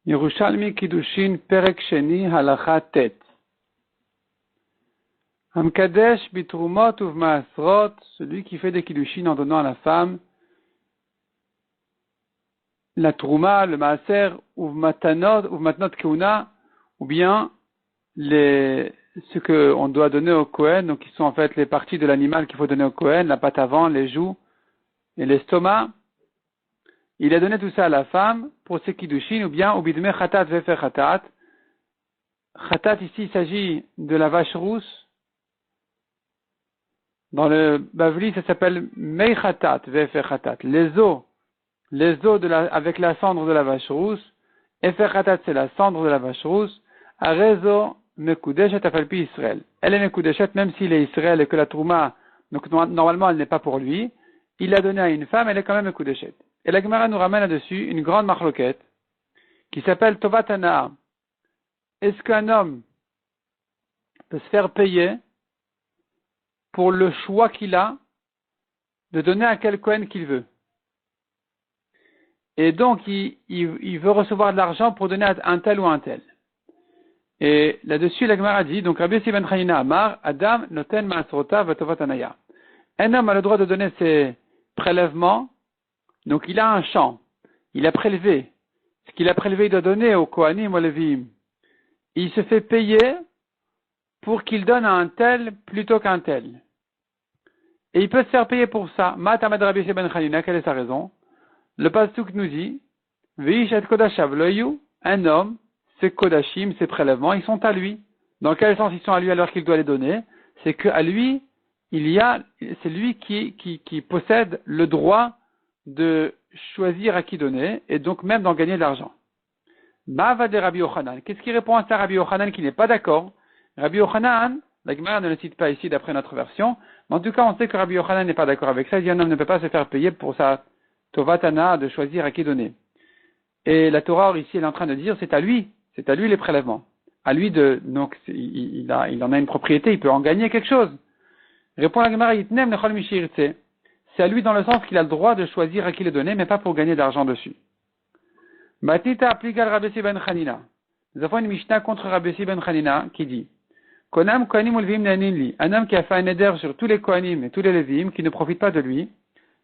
Yerushalmi Kiddushin Perek Sheni Halacha Tet. Hamkadesh Bitrumot Uvmaasrot, celui qui fait des Kiddushin en donnant à la femme la Trouma, le Maaser, Uvmatnot Keuna, ou bien ce qu'on doit donner au Kohen, donc qui sont en fait les parties de l'animal qu'il faut donner au Kohen, la patte avant, les joues et l'estomac. Il a donné tout ça à la femme pour ses kiddushin, ou bien ubidme khatat vefer khatat. Khatat ici, il s'agit de la vache rousse. Dans le Bavli, ça s'appelle mei khatat vefer khatat. Les os avec la cendre de la vache rousse. Efer khatat, c'est la cendre de la vache rousse. Arezo mekudeshet afalpi Israël. Elle est mekudeshet même s'il est Israël et que la trouma, donc normalement elle n'est pas pour lui. Il l'a donné à une femme, elle est quand même mekudeshet. Et la Gemara nous ramène là-dessus une grande marloquette qui s'appelle Tovat Hana. Est-ce qu'un homme peut se faire payer pour le choix qu'il a de donner à quel Kohen qu'il veut? Et donc, il veut recevoir de l'argent pour donner à un tel ou un tel. Et là-dessus, la Gemara dit, donc Rabbi Yossi ben Chanina Amar, Adam noten ma'asrota v'tovat hanaya. Un homme a le droit de donner ses prélèvements. Donc il a un champ, il a prélevé. Ce qu'il a prélevé, il doit donner au Kohanim ou aux Lévi'im. Il se fait payer pour qu'il donne à un tel plutôt qu'un tel. Et il peut se faire payer pour ça. Matamad Rabbi Yossi ben Chanina, quelle est sa raison? Le pasuk nous dit, Veish et kodashav loyu, un homme, ses kodashim, ses prélèvements, ils sont à lui. Dans quel sens ils sont à lui alors qu'il doit les donner? C'est qu'à lui, c'est lui qui possède le droit de choisir à qui donner, et donc même d'en gagner de l'argent. Bava de Rabbi Yochanan. Qu'est-ce qui répond à ça, Rabbi Yochanan, qui n'est pas d'accord? Rabbi Yochanan, la Gemara ne le cite pas ici d'après notre version, mais en tout cas on sait que Rabbi Yochanan n'est pas d'accord avec ça. Il dit un homme ne peut pas se faire payer pour sa tovatana de choisir à qui donner. Et la Torah ici elle est en train de dire c'est à lui les prélèvements. À lui donc il en a une propriété, il peut en gagner quelque chose. Répond la Gemara, Yitnem nechol mishirtse. C'est à lui dans le sens qu'il a le droit de choisir à qui le donner, mais pas pour gagner d'argent dessus. Matita appligal Rabbi Yossi ben Chanina. Nous avons une Mishnah contre Rabbi Yossi ben Chanina qui dit Konam Kohanim ulvim naninli. Un homme qui a fait un éder sur tous les Kohanim et tous les Lévi'im qui ne profitent pas de lui,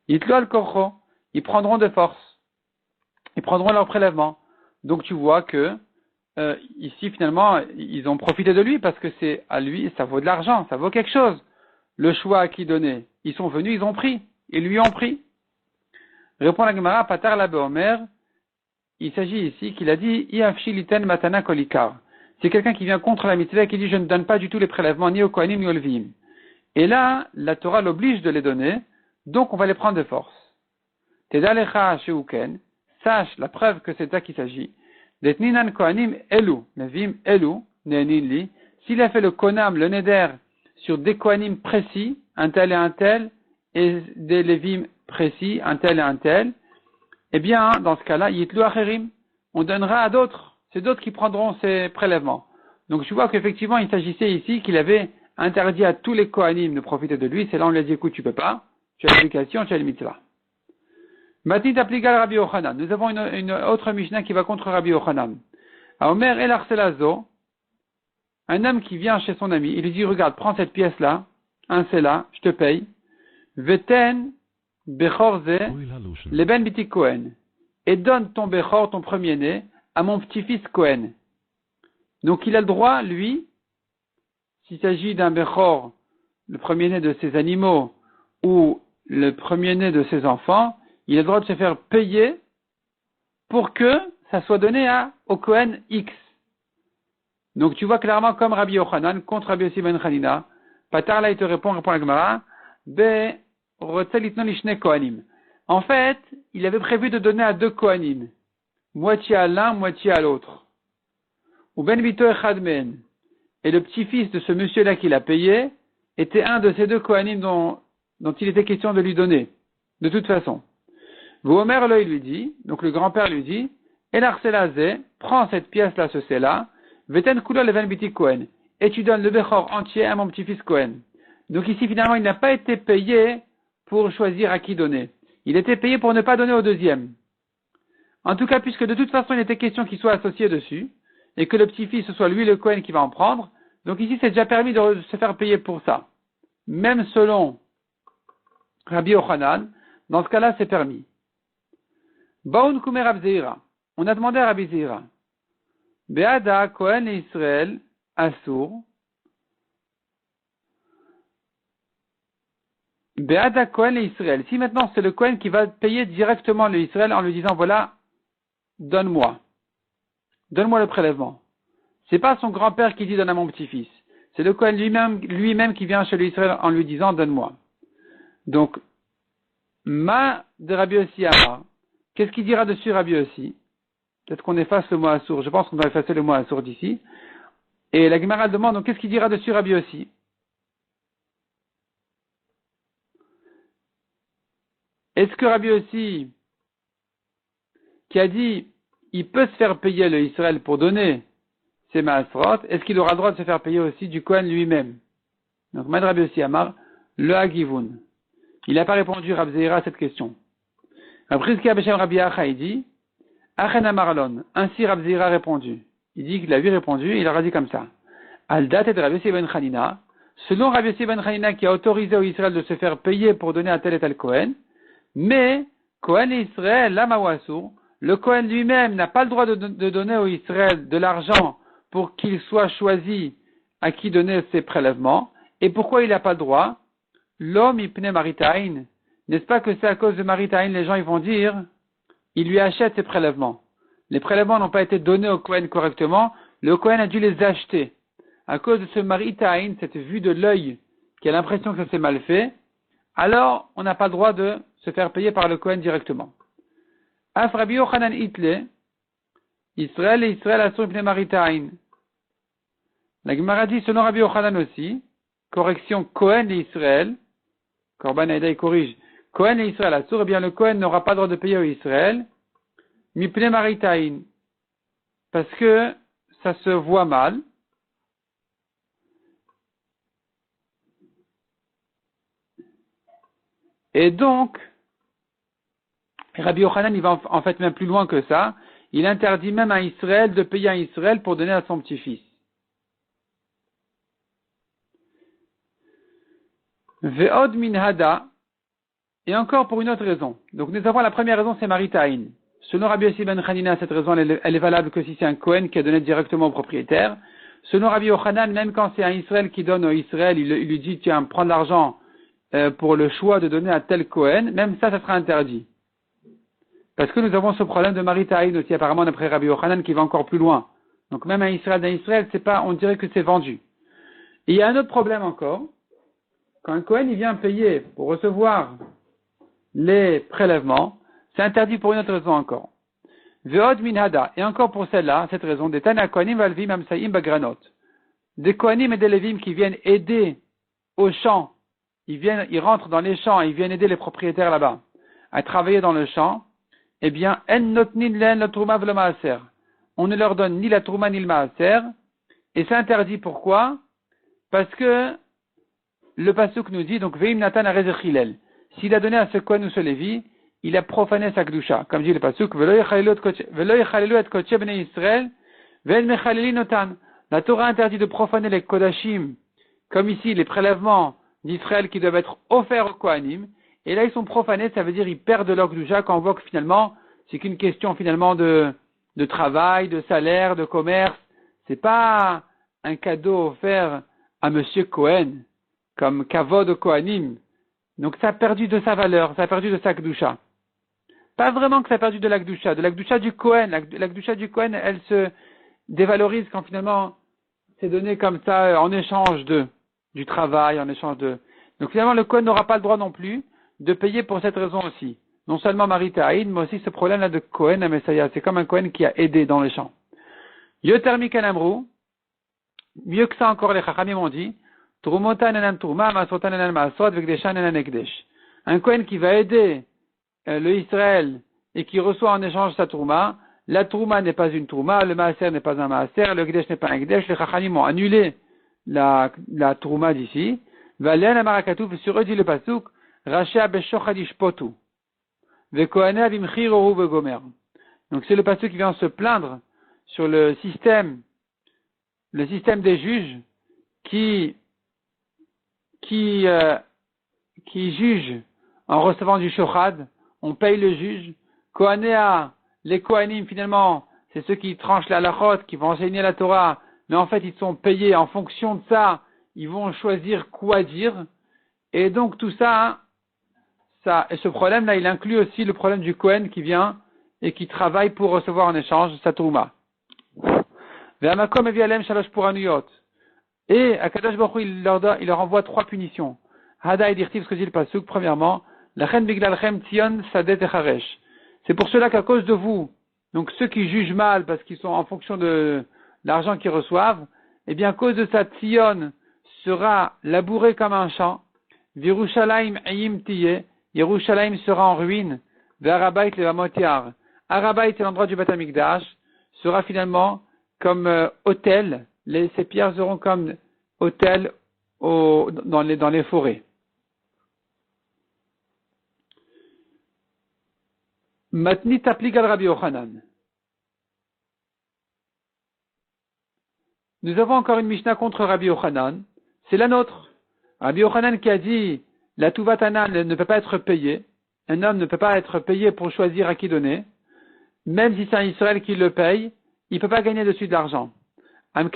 Yitlo al korcho. Ils prendront de force. Ils prendront leur prélèvement. Donc tu vois que ici finalement ils ont profité de lui parce que c'est à lui, ça vaut de l'argent, ça vaut quelque chose. Le choix à qui donner. Ils sont venus, ils ont pris. Ils lui ont pris. Répond la Gemara, Patar la Beomer, il s'agit ici qu'il a dit, Iafshiliten matana kolikar. C'est quelqu'un qui vient contre la mitzvah et qui dit, je ne donne pas du tout les prélèvements, ni au Kohanim, ni au Lévi'im. Et là, la Torah l'oblige de les donner, donc on va les prendre de force. Tedalecha sheuken, sache la preuve que c'est ça qu'il s'agit. Detninan Kohanim elu, Lévi'im elu, ne'eninli. S'il a fait le konam, le neder, sur des Kohanim précis, un tel et un tel, et des Lévim précis, un tel et un tel, eh bien, dans ce cas-là, yitlu acherim, on donnera à d'autres. C'est d'autres qui prendront ces prélèvements. Donc, je vois qu'effectivement, il s'agissait ici qu'il avait interdit à tous les Kohanim de profiter de lui. C'est là on lui a dit, écoute, tu peux pas. Tu as l'éducation, tu as le mitzvah. Matit appligal Rabbi Yochanan. Nous avons une autre Mishnah qui va contre Rabbi Yochanan. A Omer el arselazo, un homme qui vient chez son ami, il lui dit, regarde, prends cette pièce-là, un c'est là, je te paye. Veten bechorze leben biti Kohen. Et donne ton bechor, ton premier-né, à mon petit-fils Kohen. Donc il a le droit, lui, s'il s'agit d'un bechor, le premier-né de ses animaux, ou le premier-né de ses enfants, il a le droit de se faire payer pour que ça soit donné au Kohen X. Donc tu vois clairement comme Rabbi Yochanan contre Rabbi Yossi ben Chanina. Patar là il te répond la Gemara, en fait, il avait prévu de donner à deux Kohanim, moitié à l'un, moitié à l'autre. Ou ben bito echadmen. Et le petit-fils de ce monsieur-là qu'il a payé était un de ces deux Kohanim dont il était question de lui donner. De toute façon. Vomer là il lui dit, donc le grand-père lui dit, El arselazé, prends cette pièce-là, ce c'est-là, Veten kula leven biti Kohen. Et tu donnes le Bechor entier à mon petit-fils Kohen. Donc ici, finalement, il n'a pas été payé pour choisir à qui donner. Il était payé pour ne pas donner au deuxième. En tout cas, puisque de toute façon, il était question qu'il soit associé dessus, et que le petit-fils, ce soit lui le Kohen qui va en prendre, donc ici, c'est déjà permis de se faire payer pour ça. Même selon Rabbi Yochanan, dans ce cas-là, c'est permis. Baoun Kumer Rav Zeira. On a demandé à Rabbi Zeira. Beada Kohen et Israël, Assour. Beada Kohen et Israël. Si maintenant c'est le Kohen qui va payer directement le Israël en lui disant, voilà, donne-moi le prélèvement. C'est pas son grand-père qui dit donne à mon petit-fils. C'est le Kohen lui-même qui vient chez l'Israël en lui disant donne-moi. Donc, ma de Rabbi Yossi Amar. Qu'est-ce qu'il dira dessus Rabbi Yossi? Peut-être qu'on efface le mot assour. Je pense qu'on doit effacer le mot assour d'ici. Et la Gemara demande, donc qu'est-ce qu'il dira dessus Rabbi Yossi? Est-ce que Rabbi Yossi, qui a dit, il peut se faire payer le Israël pour donner ses maasrot, est-ce qu'il aura le droit de se faire payer aussi du Kohen lui-même? Donc, Mad Rabbi Yossi Amar, le Hagivun. Il n'a pas répondu Rav Zeira à cette question. Après ce qu'il y a Beshem Rabbi Acha, il dit, Achen Amarlon. Ainsi Rav Zeira a répondu. Il dit qu'il a lui répondu, il leur a dit comme ça. Al date de Rabbi Yossi ben Chanina, selon Rabbi Yossi ben Chanina qui a autorisé au Israël de se faire payer pour donner à tel et tel Kohen, mais Kohen et Israël, l'Amawassou, le Kohen lui-même n'a pas le droit de donner au Israël de l'argent pour qu'il soit choisi à qui donner ses prélèvements. Et pourquoi il n'a pas le droit? L'homme ipne maritain. N'est-ce pas que c'est à cause de maritain, les gens ils vont dire, il lui achète ses prélèvements. Les prélèvements n'ont pas été donnés au Kohen correctement, le Kohen a dû les acheter. À cause de ce maritain, cette vue de l'œil qui a l'impression que c'est mal fait, alors on n'a pas le droit de se faire payer par le Kohen directement. Af Rabbi Yochanan itle, Israël et Israël asur ipne maritain. La Gemara dit, selon Rabbi Yochanan aussi, correction Kohen et Israël, Korban Aïda corrige, Kohen et Israël asur, eh bien le Kohen n'aura pas le droit de payer au Israël, mipne maritain, parce que ça se voit mal. Et donc, Rabbi Yochanan, il va en fait même plus loin que ça. Il interdit même à Israël de payer à Israël pour donner à son petit-fils. Ve'od min hada, et encore pour une autre raison. Donc nous avons la première raison, c'est maritain. Selon Rabbi Yossi ben Chanina, cette raison, elle est valable que si c'est un Kohen qui a donné directement au propriétaire. Selon Rabbi Yochanan, même quand c'est un Israël qui donne au Israël, il lui dit, tiens, prends de l'argent pour le choix de donner à tel Kohen, même ça sera interdit. Parce que nous avons ce problème de maritain aussi, apparemment, d'après Rabbi Yochanan, qui va encore plus loin. Donc même un Israël, c'est pas, on dirait que c'est vendu. Et il y a un autre problème encore. Quand un Kohen, il vient payer pour recevoir les prélèvements, c'est interdit pour une autre raison encore. Ve'od min hada, et encore pour celle-là, cette raison, des Tana Kohanim valvim amsaim bagranot. Des Kohanim et des Lévim qui viennent aider au champ, ils rentrent dans les champs, ils viennent aider les propriétaires là-bas à travailler dans le champ, eh bien, en notnin len la trouma v'le maaser. On ne leur donne ni la trouma ni le maaser, et c'est interdit pourquoi? Parce que le pasuk nous dit, donc, veim natan arezech hillel. S'il a donné à ce Kohen ou ce Lévi, il a profané sa kedusha. Comme dit le pasuk, velo yechalelu et kodesh bnei Israël, ve'en mechaleli notan. La Torah interdit de profaner les kodashim, comme ici, les prélèvements d'Israël qui doivent être offerts aux Kohanim. Et là, ils sont profanés, ça veut dire ils perdent leur kedusha quand on voit que finalement, c'est qu'une question finalement de travail, de salaire, de commerce. C'est pas un cadeau offert à monsieur Cohen, comme kavod au Kohanim. Donc ça a perdu de sa valeur, ça a perdu de sa kedusha. Pas vraiment que ça a perdu de la kedusha du Kohen. La kedusha du Kohen, elle se dévalorise quand finalement c'est donné comme ça en échange du travail, en échange de... Donc finalement le Kohen n'aura pas le droit non plus de payer pour cette raison aussi. Non seulement maritain, mais aussi ce problème-là de Kohen à Messiah. C'est comme un Kohen qui a aidé dans les champs. Yotermi kanamru, mieux que ça encore les Chachamim ont dit, Trumotan enan Truma, Masotan enan Masot, Vekdeshan enan Ekdesh. Un Kohen qui va aider le Israël et qui reçoit en échange sa Trouma, la Trouma n'est pas une Trouma, le Maaser n'est pas un Maaser, le Ekdesh n'est pas un Ekdesh, les Chachamim ont annulé la Trouma d'ici. Valen Amarakatouf, sur eux dit le Pasuk, Racha Beshochad Ishpotu, Vekohanev Imchirohu Vegomer. Donc c'est le pasteur qui vient se plaindre sur le système des juges qui juge en recevant du shochad, on paye le juge. Kohanéa, les Kohanim finalement, c'est ceux qui tranchent la halachot, qui vont enseigner la Torah, mais en fait ils sont payés en fonction de ça, ils vont choisir quoi dire. Et donc tout ça, et ce problème-là, il inclut aussi le problème du Kohen qui vient et qui travaille pour recevoir en échange sa Trouma. Et Akadosh Baruch Hu, il leur envoie 3 punitions. Hada et dirtiv, ce que dit le pasuk, premièrement, lachen biglalchem tzion sadet echaresh. C'est pour cela qu'à cause de vous, donc ceux qui jugent mal parce qu'ils sont en fonction de l'argent qu'ils reçoivent, eh bien à cause de ça, Tzion sera labouré comme un champ. Virushalayim ayim tiye, Yerushalayim sera en ruine. Ve'arabait levamotiar. Arabait, c'est l'endroit du Beth Amikdash, sera finalement comme hôtel. Ces pierres seront comme hôtel dans les forêts. Matnit applique al Rabbi Yochanan. Nous avons encore une Mishnah contre Rabbi Yochanan. C'est la nôtre. Rabbi Yochanan qui a dit la Tuvatana ne peut pas être payée. Un homme ne peut pas être payé pour choisir à qui donner. Même si c'est un Israël qui le paye, il ne peut pas gagner dessus de l'argent. On a vu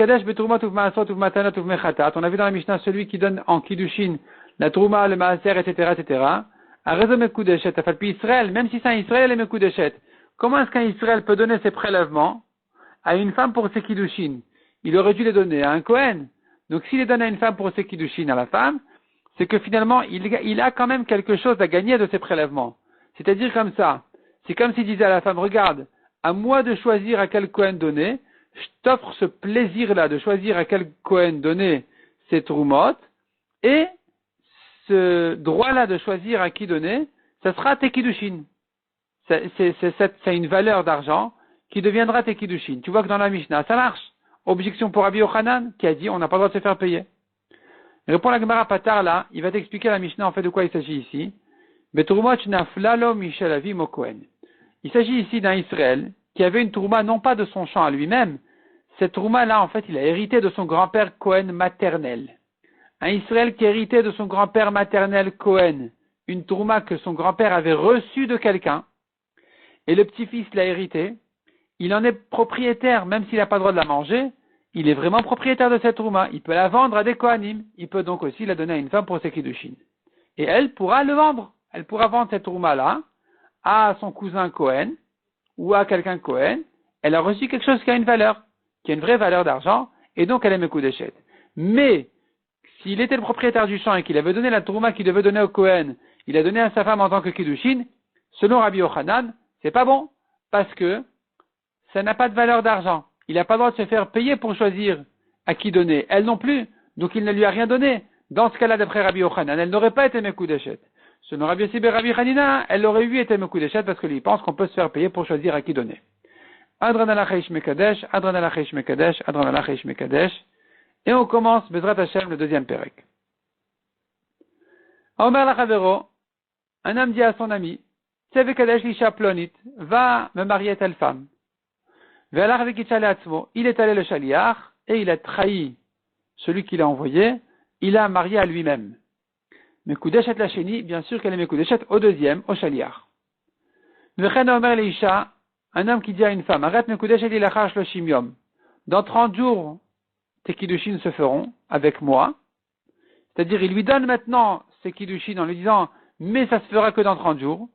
dans la Mishnah celui qui donne en Kiddushin la Trouma, le Maaser, etc., etc. A raison Mekudeshet, Israël, même si c'est un Israël, elle est Mekudeshet. Comment est-ce qu'un Israël peut donner ses prélèvements à une femme pour ses Kiddushin? Il aurait dû les donner à un Kohen. Donc s'il les donne à une femme pour ses Kiddushin à la femme, c'est que finalement, il a quand même quelque chose à gagner de ses prélèvements. C'est-à-dire comme ça. C'est comme s'il disait à la femme, regarde, à moi de choisir à quel Kohen donner, je t'offre ce plaisir-là de choisir à quel Kohen donner ses Trumot, et ce droit-là de choisir à qui donner, ça sera tes Kiddushin. C'est une valeur d'argent qui deviendra tes Kiddushin. Tu vois que dans la Mishnah, ça marche. Objection pour Rabbi Yochanan, qui a dit on n'a pas le droit de se faire payer. Répond la Gemara Patar là, il va t'expliquer la Mishnah en fait de quoi il s'agit ici. Il s'agit ici d'un Israël qui avait une Trouma non pas de son champ à lui-même. Cette Trouma là en fait il a hérité de son grand-père Cohen maternel. Un Israël qui héritait de son grand-père maternel Cohen, une Trouma que son grand-père avait reçue de quelqu'un, et le petit-fils l'a hérité, il en est propriétaire, même s'il n'a pas le droit de la manger, il est vraiment propriétaire de cette Trouma, il peut la vendre à des Kohanim, il peut donc aussi la donner à une femme pour ses Kiddushin. Et elle pourra le vendre, elle pourra vendre cette Trouma-là à son cousin Cohen, ou à quelqu'un Cohen, elle a reçu quelque chose qui a une valeur, qui a une vraie valeur d'argent, et donc elle est Mekudeshet. Mais, s'il était le propriétaire du champ et qu'il avait donné la Trouma qu'il devait donner au Cohen, il a donné à sa femme en tant que Kiddushin, selon Rabbi Yochanan, c'est pas bon, parce que ça n'a pas de valeur d'argent. Il n'a pas le droit de se faire payer pour choisir à qui donner. Elle non plus, donc il ne lui a rien donné. Dans ce cas-là, d'après Rabbi Yochanan, elle n'aurait pas été Mekudeshet. Selon Rabbi Yossi ben Rabbi Hanina, elle aurait eu été Mekudeshet parce qu'il pense qu'on peut se faire payer pour choisir à qui donner. Adran alachish mekadesh, Adran alachish mekadesh, Adran alachish mekadesh. Et on commence, Bezrat Hashem, le deuxième perek. Omer lachavero, un homme dit à son ami, Tseve kadesh lisha plonit, va me marier à telle femme. Ve'alach vekitcha le'atzmo, il est allé le shaliach, et il a trahi celui qui l'a envoyé, il a marié à lui-même. Mekudeshet la sheni, bien sûr qu'elle est Mekudeshet au deuxième, au shaliach. Vechen omer leisha, un homme qui dit à une femme, arrête Mekudeshet ilachar shloshim yom. Dans 30 jours, tes kiddushin se feront avec moi. C'est-à-dire, il lui donne maintenant ses kiddushin en lui disant, mais ça se fera que dans 30 jours.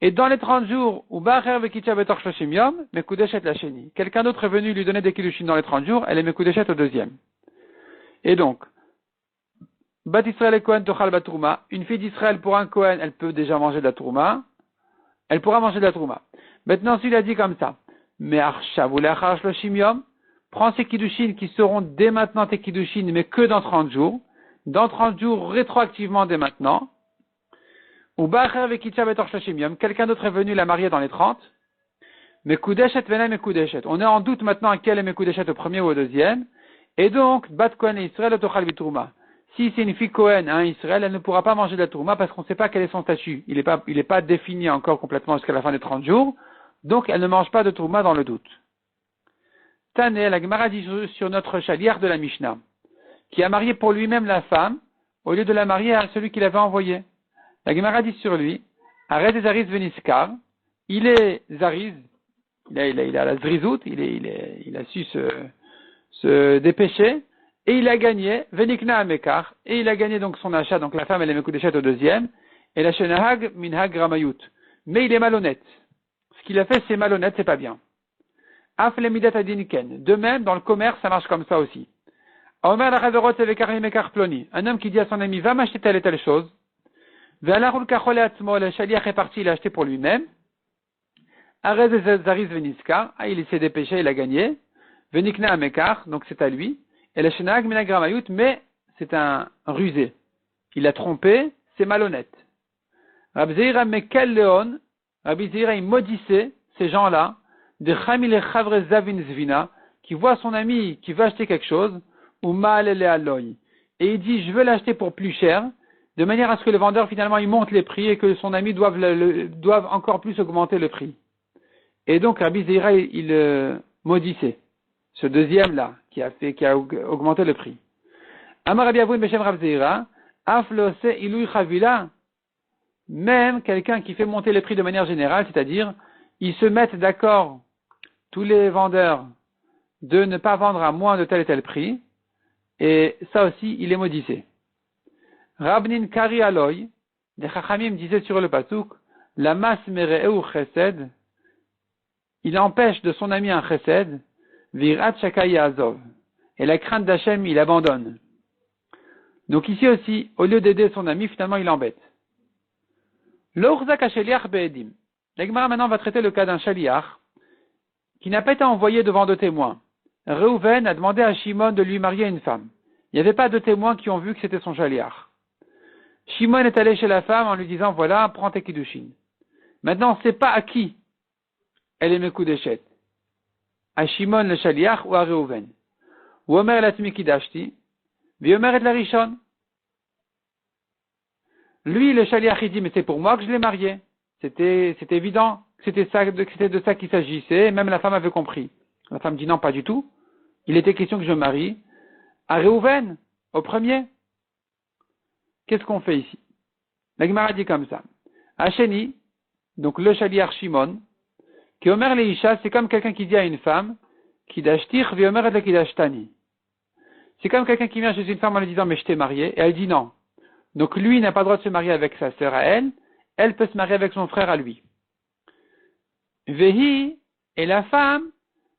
Et dans les 30 jours, ou ba'acher vekitcha betor shloshim yom, Mekudeshet la sheni. Quelqu'un d'autre est venu lui donner des kiddushin dans les 30 jours, elle est Mekudeshet au deuxième. Et donc, Bat Israël et Kohen tochal batrouma. Une fille d'Israël pour un Kohen, elle peut déjà manger de la trouma. Elle pourra manger de la trouma. Maintenant, s'il a dit comme ça, mais arshav ou le'achar shloshim yom, prends ces kiddushin qui seront dès maintenant tes kiddushin, mais que dans 30 jours. Dans 30 jours, rétroactivement dès maintenant. Ou ba'acher vekitcha betor shloshim yom. Quelqu'un d'autre est venu la marier dans les 30. Mekudeshet vena mekudeshet. On est en doute maintenant à quel est mekudeshet au premier ou au deuxième. Et donc, Bat Kohen et Israël tochal bitrouma. Si c'est une fille Cohen à un Israël, elle ne pourra pas manger de la Trouma parce qu'on ne sait pas quel est son statut. Il n'est pas défini encore complètement jusqu'à la fin des 30 jours. Donc, elle ne mange pas de Trouma dans le doute. Tané, la Gemara dit sur notre chaliar de la Mishnah, qui a marié pour lui-même la femme, au lieu de la marier à celui qui l'avait envoyé. La Gemara dit sur lui, Arrête Zariz Veniskar, il est Zariz, il a la Zrizout, il a su se dépêcher, et il a gagné, Venikna Amekar, et il a gagné donc son achat, donc la femme elle est Mekudeshet au deuxième, et la Shenahag Minhag Ramayut. Mais il est malhonnête. Ce qu'il a fait, c'est malhonnête, c'est pas bien. Aflemidat Adiniken. De même, dans le commerce, ça marche comme ça aussi. Un homme qui dit à son ami, va m'acheter telle et telle chose. Le shaliach est parti, il a acheté pour lui-même. Il s'est dépêché, il a gagné. Venikna Amekar, donc c'est à lui. Et le shenag minagramayut, mais c'est un rusé. Il a trompé, c'est malhonnête. Rabbi Zeira Mekel Leon, Rabbi Zeira il maudissait ces gens-là, de Chamil Chavre Zavin Zvina, qui voit son ami qui veut acheter quelque chose, ou Ma'alele Aloy. Et il dit, je veux l'acheter pour plus cher, de manière à ce que le vendeur finalement il monte les prix et que son ami doive encore plus augmenter le prix. Et donc Rabbi Zeira il maudissait ce deuxième là qui a augmenté le prix. Amar Rabbi Avoun Beshem Rabbi Zeira, Aflose Ilui Chavila, même quelqu'un qui fait monter les prix de manière générale, c'est-à-dire ils se mettent d'accord tous les vendeurs de ne pas vendre à moins de tel et tel prix, et ça aussi il est maudissé. Rabnin Kari Aloy, les Chachamim disaient sur le Pasuk, la mas mereu chesed, il empêche de son ami un chesed, virat shakai azov, et la crainte d'Hachem il abandonne. Donc ici aussi, au lieu d'aider son ami, finalement il l'embête. L'orzak hasheliach be'edim. La Gemara maintenant va traiter le cas d'un shaliach qui n'a pas été envoyé devant deux témoins. Reuven a demandé à Shimon de lui marier une femme. Il n'y avait pas de témoins qui ont vu que c'était son shaliach. Shimon est allé chez la femme en lui disant, voilà, prends tes kiddushin. Maintenant, on ne sait pas à qui elle est mekudeshet. À Shimon le shaliach ou à Reuven. Ou Omer latmi kidashti, vi Omer et la rishon. Lui, le shaliach, il dit, mais c'est pour moi que je l'ai marié. C'était évident que c'était de ça qu'il s'agissait, et même la femme avait compris. La femme dit non, pas du tout. Il était question que je me marie à Reuven, au premier. Qu'est-ce qu'on fait ici? La Gemara dit comme ça. Hacheni, donc le shaliach Shimon, qui omer le isha, c'est comme quelqu'un qui dit à une femme, kidashtir vi omer et kidashtani. C'est comme quelqu'un qui vient chez une femme en lui disant, mais je t'ai marié, et elle dit non. Donc lui n'a pas le droit de se marier avec sa sœur à elle peut se marier avec son frère à lui. Vehi, et la femme,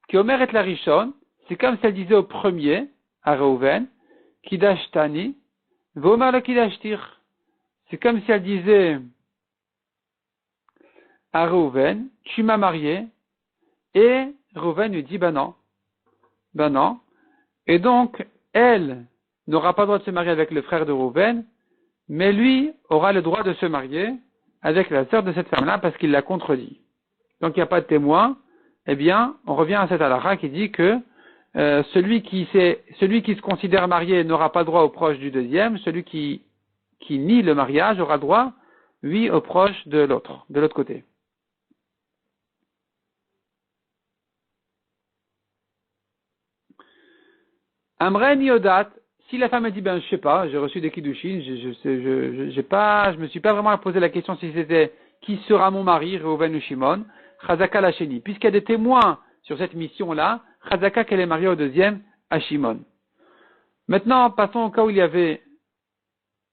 qui omer et la rishon, c'est comme si elle disait au premier, à Reuven, kidashtani, Vomer le kidashtir. C'est comme si elle disait à Reuven, tu m'as marié, et Reuven lui dit, ben non. Et donc, elle n'aura pas le droit de se marier avec le frère de Reuven, mais lui aura le droit de se marier avec la sœur de cette femme-là parce qu'il l'a contredit. Donc il n'y a pas de témoin, eh bien, on revient à cette halakha qui dit que celui qui se considère marié n'aura pas droit au proche du deuxième, celui qui nie le mariage aura droit, lui, au proche de l'autre côté. Amren yodat, si la femme a dit, je sais pas, j'ai reçu des kiddushin, je me suis pas vraiment posé la question si c'était qui sera mon mari, Reuven ou Shimon, Chazaka la Sheni. Puisqu'il y a des témoins sur cette mission-là, Chazaka qu'elle est mariée au deuxième, à Shimon. Maintenant, passons au cas où il y avait,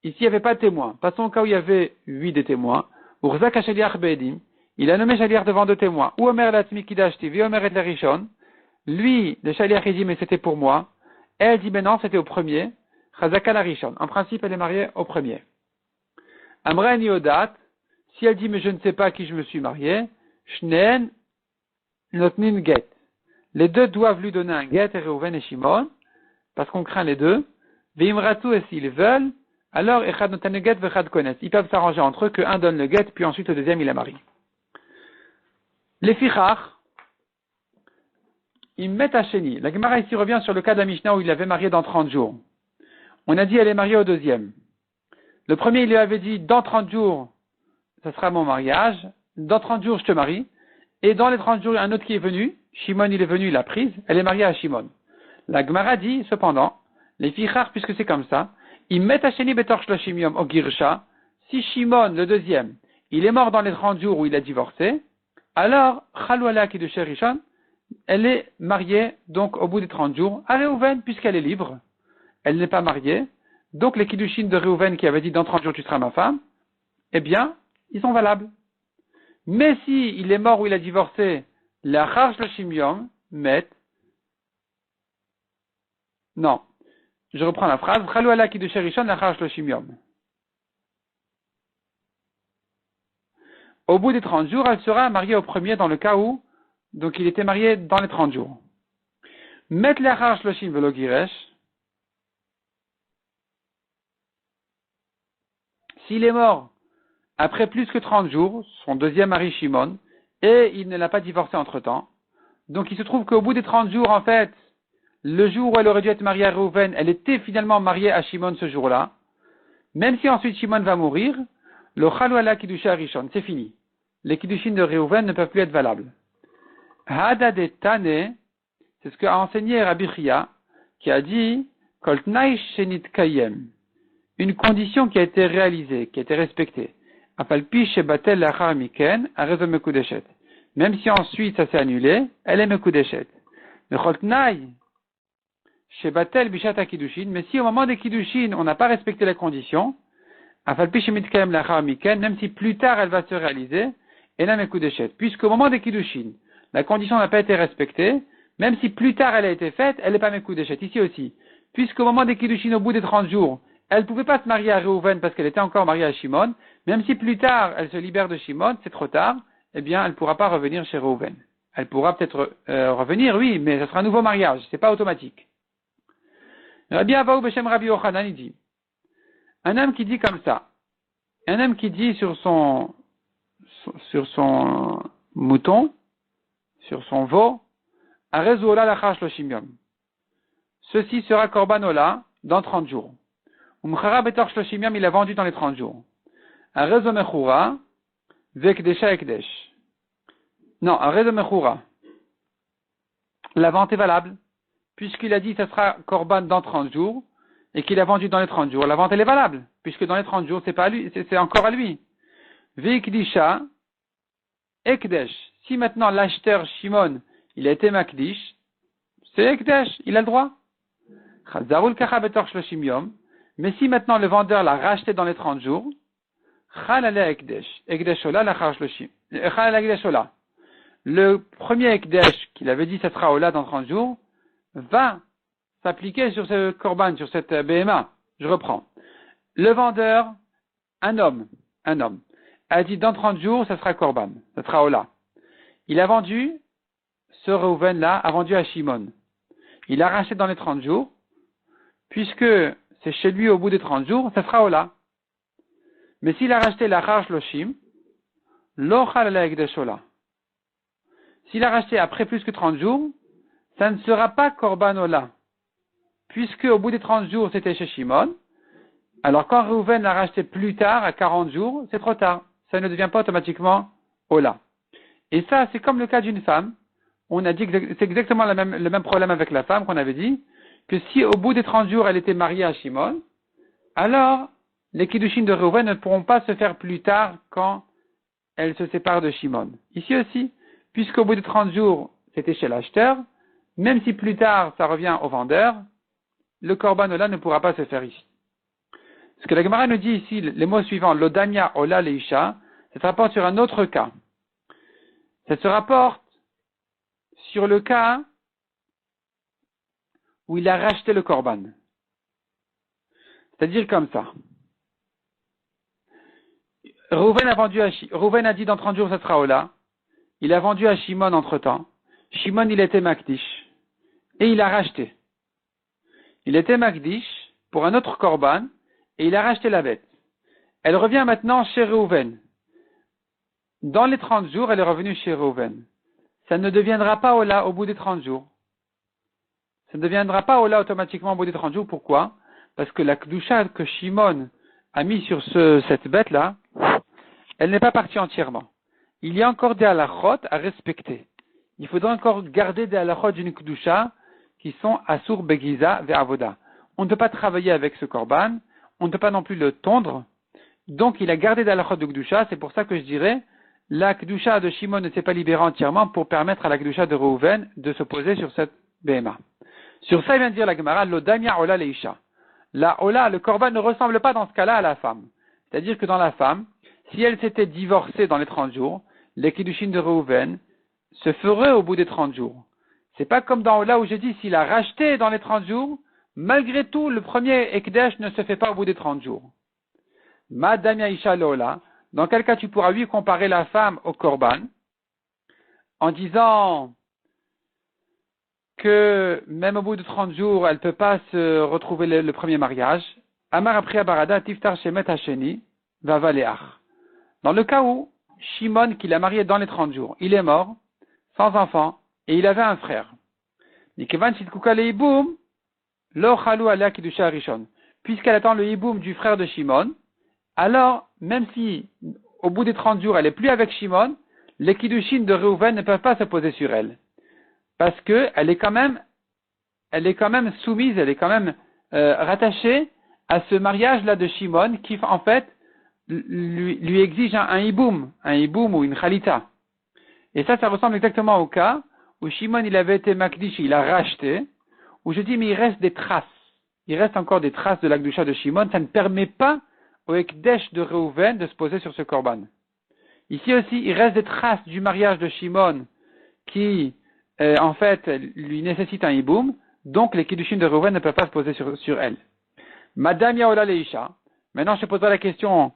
ici il n'y avait pas de témoins, passons au cas où il y avait 8 des témoins, Urzak Hasheliach Be'edim, il a nommé Shaliach devant deux témoins, ou Omer Latmi Kidashti, vi Omer et la Rishon, lui, le Shaliach il dit, mais c'était pour moi, elle dit, mais non, c'était au premier, Chazaka la Rishon. En principe, elle est mariée au premier. Amren Yodat, si elle dit, mais je ne sais pas à qui je me suis marié, Shneen Notnin Get. Les deux doivent lui donner un get, Reuven et Shimon, parce qu'on craint les deux. Veimratu, et s'ils veulent, alors Echad Notan le get, Vechad Konet. Ils peuvent s'arranger entre eux, qu'un donne le get, puis ensuite le deuxième, il la marie. Les fichar, ils mettent à Sheni. La Gemara ici revient sur le cas de la Mishnah où il l'avait marié dans 30 jours. On a dit, elle est mariée au deuxième. Le premier, il lui avait dit, dans 30 jours, ça sera mon mariage. Dans 30 jours, je te marie. et dans les 30 jours, il y a un autre qui est venu, Shimon il est venu, il l'a prise, elle est mariée à Shimon. La Gemara dit, cependant, les fichar, puisque c'est comme ça, ils mettent Hacheni betor shloshim yom au girsha, si Shimon, le deuxième, il est mort dans les 30 jours où il a divorcé, alors, Chalou ala kiddushei rishon, elle est mariée, donc, au bout des 30 jours, à Réhouven, puisqu'elle est libre. Elle n'est pas mariée. Donc, les kiddushin de Réhouven qui avait dit dans 30 jours tu seras ma femme, eh bien, ils sont valables. Mais si il est mort ou il a divorcé, la charge le shimium, met, non. Je reprends la phrase, Chalou ala kiddushei rishon, la charge le shimium. Au bout des 30 jours, elle sera mariée au premier dans le cas où, donc il était marié dans les 30 jours. Met la charge le shim velo giresh, s'il est mort après plus que 30 jours, son deuxième mari Shimon, et il ne l'a pas divorcé entre-temps, donc il se trouve qu'au bout des 30 jours, en fait, le jour où elle aurait dû être mariée à Reuven, elle était finalement mariée à Shimon ce jour-là, même si ensuite Shimon va mourir, le Chalou ala kiddushin rishon, c'est fini. Les kiddushin de Reuven ne peuvent plus être valables. Hada de Tane, c'est ce qu'a enseigné Rabbi Chia, qui a dit, Kol tnai shenit kayem, une condition qui a été réalisée, qui a été respectée. Apalpi shebatel lachar miken, arezo mekudeshet. Même si ensuite ça s'est annulé, elle est mekudeshet. Le Kol tnai shebatel bishat kiddushin, mais si au moment des kiddushin on n'a pas respecté la condition, apalpi shemit kayem lachar miken, même si plus tard elle va se réaliser, elle est mekudeshet. Puisqu'au moment des kiddushin, la condition n'a pas été respectée, même si plus tard elle a été faite, elle n'est pas mekudeshet. Ici aussi. Puisqu'au moment des kiddushin, au bout des 30 jours, elle ne pouvait pas se marier à Réhouven parce qu'elle était encore mariée à Shimon, même si plus tard elle se libère de Shimon, c'est trop tard, eh bien elle ne pourra pas revenir chez Réhouven. Elle pourra peut-être revenir, oui, mais ce sera un nouveau mariage, c'est pas automatique. Rabbi Avaou Beshem Rabbi Yochanan, il dit, un homme qui dit comme ça, un homme qui dit sur son mouton, sur son veau, Arezuola lachar shloshim yom. Ceci sera Korbanola dans 30 jours. Umchara betor shloshim yom, il a vendu dans les 30 jours. Arezo mechura, vekdesha ekdesh. Non, Arezo mechura. La vente est valable, puisqu'il a dit que ça sera Korban dans 30 jours, et qu'il a vendu dans les 30 jours. La vente elle est valable, puisque dans les 30 jours, c'est pas à lui, c'est encore à lui. Vekdesha ekdesh. Si maintenant l'acheteur Shimon, il a été makdish, c'est ekdesh, il a le droit. Chazarul kacha betor shloshim yom. Mais si maintenant le vendeur l'a racheté dans les 30 jours, le premier ekdesh qu'il avait dit ça sera Ola dans 30 jours, va s'appliquer sur ce korban, sur cette BMA. Je reprends. Le vendeur, un homme, a dit dans 30 jours ça sera korban, ça sera Ola. Il a vendu, ce Reuven là, a vendu à Shimon. Il a racheté dans les 30 jours, puisque c'est chez lui au bout des 30 jours, ça sera Ola. Mais s'il a racheté la charge loshim, l'ochal la ekdesh Ola. S'il a racheté après plus que 30 jours, ça ne sera pas Korban Ola. Puisque au bout des 30 jours, c'était chez Shimon. Alors quand Reuven l'a racheté plus tard, à 40 jours, c'est trop tard. Ça ne devient pas automatiquement Ola. Et ça, c'est comme le cas d'une femme. On a dit que c'est exactement le même problème avec la femme qu'on avait dit, que si au bout des 30 jours, elle était mariée à Shimon, alors les kiddushin de Reuven ne pourront pas se faire plus tard quand elle se sépare de Shimon. Ici aussi, puisqu'au bout de 30 jours, c'était chez l'acheteur, même si plus tard ça revient au vendeur, le korban ola ne pourra pas se faire ici. Ce que la Gemara nous dit ici, les mots suivants, l'odamia ola leisha, ça se rapporte sur un autre cas. Ça se rapporte sur le cas où il a racheté le korban. C'est-à-dire comme ça. Reuven a dit dans 30 jours ça sera Ola. Il a vendu à Shimon entre-temps. Shimon il était Makdish. Et il a racheté. Il était Makdish pour un autre korban et il a racheté la bête. Elle revient maintenant chez Reuven. Dans les 30 jours, elle est revenue chez Reuven. Ça ne deviendra pas Ola au bout des 30 jours. Ça ne deviendra pas Ola automatiquement au bout des 30 jours. Pourquoi? Parce que la Kedusha que Shimon a mis sur cette bête-là, elle n'est pas partie entièrement. il y a encore des halachot à respecter. Il faudra encore garder des halachot d'une kedusha qui sont asur begiza ve'avoda. On ne peut pas travailler avec ce korban, on ne peut pas non plus le tondre. Donc il a gardé des halachot de kedusha, c'est pour ça que je dirais la kedusha de Shimon ne s'est pas libérée entièrement pour permettre à la kedusha de Reuven de se poser sur cette BMA. Sur ça, il vient de dire la Gemara, l'odamia ola leisha. La ola, le korban ne ressemble pas dans ce cas-là à la femme. C'est-à-dire que dans la femme, si elle s'était divorcée dans les 30 jours, les kiddushin de Reuven se feraient au bout des 30 jours. C'est pas comme dans ola où je dis s'il a racheté dans les 30 jours, malgré tout, le premier ekdesh ne se fait pas au bout des 30 jours. Madamia isha lola. Dans quel cas tu pourras lui comparer la femme au korban en disant que même au bout de 30 jours, elle ne peut pas se retrouver le premier mariage. Amar apria barada tiftar shemet hasheni vavaleach. Dans le cas où Shimon, qui l'a marié dans les 30 jours, il est mort, sans enfant, et il avait un frère. Nikevan shitkuka le hiboum, lo chalou alea kidusha rishon. Puisqu'elle attend le hiboum du frère de Shimon, alors, même si au bout des 30 jours, elle n'est plus avec Shimon, les kiddushin de Reuven ne peuvent pas se poser sur elle. Parce que elle est quand même soumise, elle est quand même rattachée à ce mariage-là de Shimon qui, en fait, lui exige un hiboum ou une chalita. Et ça ressemble exactement au cas où Shimon, il avait été makdish, il a racheté, où je dis, mais il reste des traces. Il reste encore des traces de l'akdusha de Shimon, ça ne permet pas au ekdesh de Reuven de se poser sur ce korban. Ici aussi, il reste des traces du mariage de Shimon qui, en fait, lui nécessite un hiboum, donc les kiddushin de Reuven ne peuvent pas se poser sur elle. Madame Yaola Leisha, maintenant je te poserai la question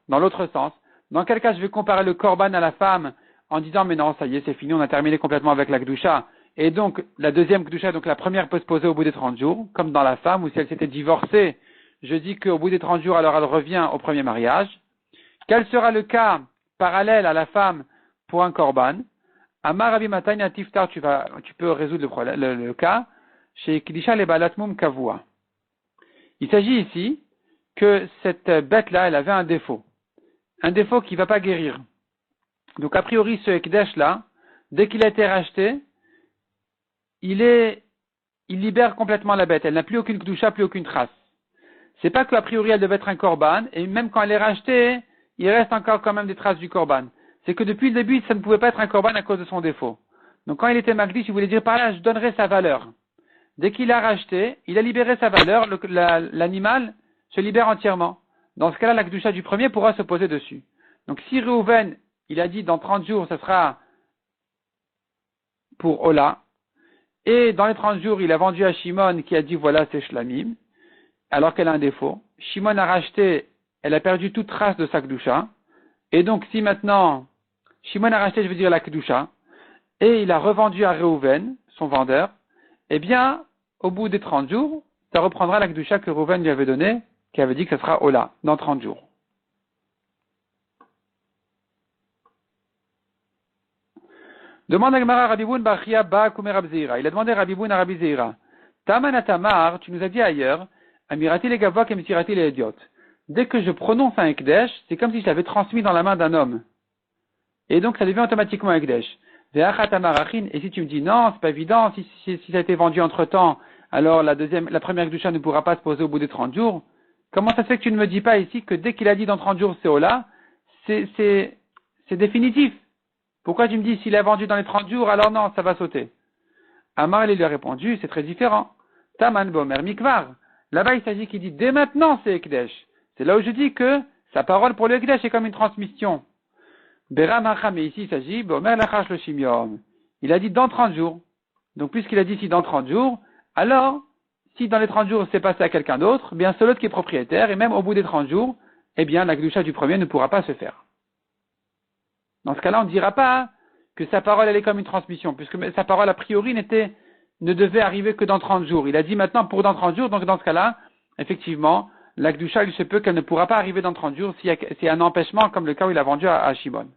dans l'autre sens. Dans quel cas je vais comparer le korban à la femme en disant, mais non, ça y est, c'est fini, on a terminé complètement avec la kedusha. Et donc, la deuxième kedusha, donc la première peut se poser au bout des 30 jours, comme dans la femme, ou si elle s'était divorcée, je dis qu'au bout des 30 jours, alors elle revient au premier mariage. Quel sera le cas parallèle à la femme pour un korban? Amar Rabbi Matanya Tiftar, tu peux résoudre le cas. Chez Kedisha le Balatmum Kavua. Il s'agit ici que cette bête-là, elle avait un défaut. Un défaut qui ne va pas guérir. Donc, a priori, ce Ekdesh-là, dès qu'il a été racheté, il libère complètement la bête. Elle n'a plus aucune Kedusha, plus aucune trace. C'est pas qu'a priori, elle devait être un korban, et même quand elle est rachetée, il reste encore quand même des traces du korban. C'est que depuis le début, ça ne pouvait pas être un korban à cause de son défaut. Donc quand il était magdish, il voulait dire par là, je donnerai sa valeur. Dès qu'il a racheté, il a libéré sa valeur, l'animal se libère entièrement. Dans ce cas-là, la kedusha du premier pourra se poser dessus. Donc si Reuven, il a dit dans 30 jours, ce sera pour Ola, et dans les 30 jours, il a vendu à Shimon qui a dit voilà, c'est Shlamim, alors qu'elle a un défaut. Shimon a racheté, elle a perdu toute trace de sa kedusha, et donc si maintenant, Shimon a racheté, je veux dire la kedusha, et il a revendu à Reuven, son vendeur, eh bien, au bout des 30 jours, ça reprendra la kedusha que Reuven lui avait donnée, qui avait dit que ce sera Ola, dans 30 jours. Demande à Gemara Rabiboun Bachia Ba Kumer Rabzeira. Il a demandé à Rabiboun à Rabbi Zeira. Taman Tamar, tu nous as dit ailleurs, Amirati les Gavok et Mitirati les Idiotes. Dès que je prononce un Ekdesh, c'est comme si je l'avais transmis dans la main d'un homme. Et donc ça devient automatiquement un Ekdesh. Et si tu me dis non, c'est pas évident, si ça a été vendu entre temps, alors la première Kedusha ne pourra pas se poser au bout des 30 jours. Comment ça se fait que tu ne me dis pas ici que dès qu'il a dit dans 30 jours c'est Ola, c'est définitif? Pourquoi tu me dis s'il a vendu dans les 30 jours, alors non, ça va sauter? Amar il lui a répondu, c'est très différent. Taman Bomer Mikvar. Là-bas il s'agit qu'il dit dès maintenant c'est Ekdesh. C'est là où je dis que sa parole pour le Ekdesh est comme une transmission. Beram mais ici il s'agit, Bomer Lachash le Shimiom. Il a dit dans 30 jours. Donc puisqu'il a dit ici dans 30 jours, alors, si dans les 30 jours c'est passé à quelqu'un d'autre, bien c'est l'autre qui est propriétaire, et même au bout des 30 jours, eh bien la kedusha du premier ne pourra pas se faire. Dans ce cas-là, on ne dira pas que sa parole elle est comme une transmission, puisque sa parole a priori ne devait arriver que dans 30 jours. Il a dit maintenant pour dans 30 jours, donc dans ce cas-là, effectivement, la kedusha il se peut qu'elle ne pourra pas arriver dans 30 jours s'il y a un empêchement comme le cas où il a vendu à Shimon.